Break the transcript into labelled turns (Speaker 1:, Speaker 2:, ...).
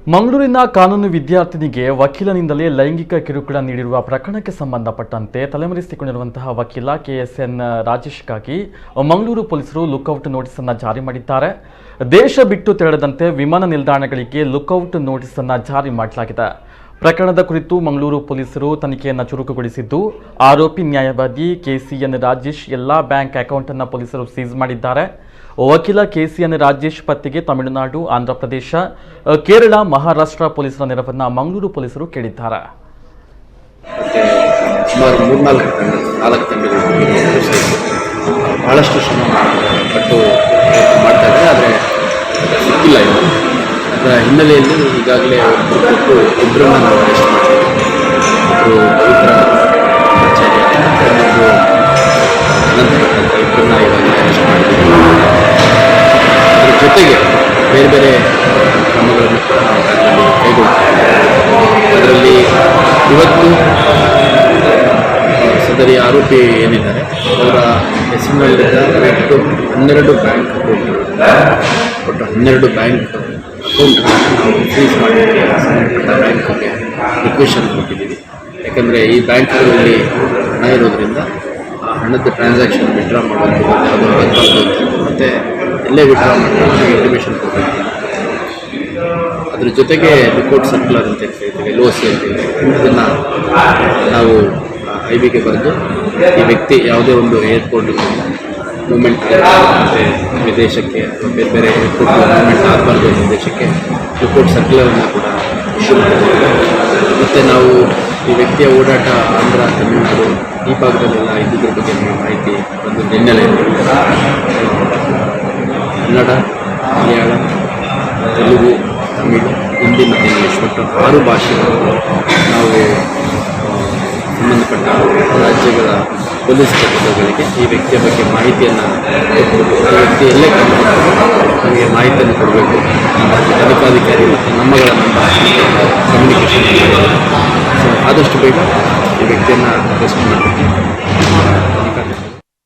Speaker 1: ಮಂಗಳೂರಿನ ಕಾನೂನು ವಿದ್ಯಾರ್ಥಿನಿಗೆ ವಕೀಲನಿಂದಲೇ ಲೈಂಗಿಕ ಕಿರುಕುಳ ನೀಡಿರುವ ಪ್ರಕರಣಕ್ಕೆ ಸಂಬಂಧಪಟ್ಟಂತೆ ತಲೆಮರೆಸಿಕೊಂಡಿರುವಂತಹ ವಕೀಲ ಕೆಎಸ್ಎನ್ ರಾಜೇಶ್ಗಾಗಿ ಮಂಗಳೂರು ಪೊಲೀಸರು ಲುಕ್ಔಟ್ ನೋಟಿಸ್ ಅನ್ನು ಜಾರಿ ಮಾಡಿದ್ದಾರೆ. ದೇಶ ಬಿಟ್ಟು ತೆರಳದಂತೆ ವಿಮಾನ ನಿಲ್ದಾಣಗಳಿಗೆ ಲುಕ್ಔಟ್ ನೋಟಿಸ್ ಅನ್ನು ಜಾರಿ ಮಾಡಲಾಗಿದೆ. ಪ್ರಕರಣದ ಕುರಿತು ಮಂಗಳೂರು ಪೊಲೀಸರು ತನಿಖೆಯನ್ನು ಚುರುಕುಗೊಳಿಸಿದ್ದು, ಆರೋಪಿ ನ್ಯಾಯವಾದಿ ಕೆಸಿಎನ್ ರಾಜೇಶ್ ಎಲ್ಲಾ ಬ್ಯಾಂಕ್ ಅಕೌಂಟ್ ಅನ್ನು ಪೊಲೀಸರು ಸೀಸ್ ಮಾಡಿದ್ದಾರೆ. ವಕೀಲ ಕೆಸಿಎನ್ ರಾಜೇಶ್ ಪತ್ತೆಗೆ ತಮಿಳುನಾಡು, ಆಂಧ್ರಪ್ರದೇಶ, ಕೇರಳ, ಮಹಾರಾಷ್ಟ್ರ ಪೊಲೀಸರ ನೆರವನ್ನ ಮಂಗಳೂರು ಪೊಲೀಸರು ಕೇಳಿದ್ದಾರೆ.
Speaker 2: ಸುಮಾರು 3-4 ತಂಡಗಳು ಬಹಳಷ್ಟು ಶ್ರಮ ಪಟ್ಟು ಮಾಡ್ತಾ ಇದ್ದಾರೆ. ಆದರೆ ಸಿಕ್ಕಿಲ್ಲ. ಅದರ ಹಿನ್ನೆಲೆಯಲ್ಲಿ ಈಗಾಗಲೇ ಇಬ್ಬರನ್ನ ನಾವು ಅರೆಸ್ಟ್ ಮಾಡಿದ್ದೀವಿ. ಒಬ್ಬರು ಪವಿತ್ರ ಆಚಾರ್ಯ ಮತ್ತು ಅನಂತ ಇಬ್ಬರನ್ನ ಈಗಾಗಲೇ ಅರೆಸ್ಟ್ ಮಾಡಿದ್ದೀವಿ. ಅದರ ಜೊತೆಗೆ ಬೇರೆ ಬೇರೆ ಕ್ರಮಗಳನ್ನು ಕೂಡ ನಾವು ಅದರಲ್ಲಿ ಕೈಗೊಳ್ಳುತ್ತೇವೆ. ಅದರಲ್ಲಿ ಇವತ್ತು ಸದರಿ ಆರೋಪಿ ಏನಿದ್ದಾರೆ ಅವರ ಹೆಸರಿನಲ್ಲಿದ್ದ ಒಟ್ಟು 12 ಬ್ಯಾಂಕ್ ಅಕೌಂಟ್ಗಳು, ಒಟ್ಟು 12 ಬ್ಯಾಂಕ್ ಅಕೌಂಟ್ಗಳನ್ನು ನಾವು ಫ್ರೀಸ್ ಮಾಡಲಿಕ್ಕೆ ಸಂಬಂಧಪಟ್ಟ ಬ್ಯಾಂಕ್ಗೆ ರಿಕ್ವೆಷನ್ ಕೊಟ್ಟಿದ್ದೀವಿ. ಯಾಕೆಂದರೆ ಈ ಬ್ಯಾಂಕ್ಗಳಲ್ಲಿ ಹಣ ಇರೋದ್ರಿಂದ ಆ ಹಣದ ಟ್ರಾನ್ಸಾಕ್ಷನ್ ವಿಡ್ರಾ ಮಾಡುವಂಥದ್ದು ಅದನ್ನು ಗೊತ್ತಾಗುತ್ತೆ. ಮತ್ತು ಎಲ್ಲೇ ವಿಡ್ರಾ ಮಾಡಿದ್ರೆ ಇಂಟಿಮೇಷನ್ ಕೊಡಬೇಕು. ಅದ್ರ ಜೊತೆಗೆ ರಿಪೋರ್ಟ್ ಸರ್ಕ್ಯುಲರ್ ಅಂತ ಹೇಳ್ತೀವಿ, LOC ಅಂತ ಹೇಳ್ತೀವಿ. ಅದನ್ನು ನಾವು IBಗೆ ಬರೆದು ಈ ವ್ಯಕ್ತಿ ಯಾವುದೇ ಒಂದು ಏರ್ಪೋರ್ಟ್ಗೆ ಮೂಮೆಂಟ್ ಮತ್ತು ವಿದೇಶಕ್ಕೆ ಬೇರೆ ಬೇರೆ ಏರ್ಪೋರ್ಟ್ ಮೂಮೆಂಟ್ ಆಗಬಾರ್ದು ಅನ್ನೋ ಉದ್ದೇಶಕ್ಕೆ ರಿಪೋರ್ಟ್ ಸರ್ಕ್ಯುಲರನ್ನು ಕೂಡ ಇಶ್ಯೂ ಮಾಡಿದ್ದೇವೆ. ಮತ್ತು ನಾವು ಈ ವ್ಯಕ್ತಿಯ ಓಡಾಟ ಆಂಧ್ರ, ತಮಿಳುನಾಡು ಈ ಭಾಗದಲ್ಲೆಲ್ಲ ಇದ್ದಿದ್ರ ಬಗ್ಗೆ ನಮಗೆ ಮಾಹಿತಿ ಒಂದು ಹಿನ್ನೆಲೆಯಲ್ಲಿ ಕನ್ನಡ, ಮಲಯಾಳ, ತೆಲುಗು, ತಮಿಳು, ಹಿಂದಿ ಮತ್ತು ಇಂಗ್ಲೀಷ್ ಒಟ್ಟು 6 ಭಾಷೆಗಳು ನಾವು ಸಂಬಂಧಪಟ್ಟ ರಾಜ್ಯಗಳ ಪೊಲೀಸ್ ಕಚೇರಿಗಳಿಗೆ ಈ ವ್ಯಕ್ತಿಯ ಬಗ್ಗೆ ಮಾಹಿತಿಯನ್ನು ಕೊಟ್ಟು ಆ ವ್ಯಕ್ತಿ ಎಲ್ಲೇ ಕಂಡುಕೊಂಡು ನಮಗೆ ಮಾಹಿತಿಯನ್ನು ಕೊಡಬೇಕು. ತನಿಖಾಧಿಕಾರಿ ಮತ್ತು ನಮ್ಮಗಳ ಕಮ್ಯುನಿಕೇಷನ್ ಮಾಡಿದ್ದಾರೆ. ಸೊ ಆದಷ್ಟು ಬೇಗ ಈ ವ್ಯಕ್ತಿಯನ್ನು ಅರೆಸ್ಟ್ ಮಾಡಬೇಕು.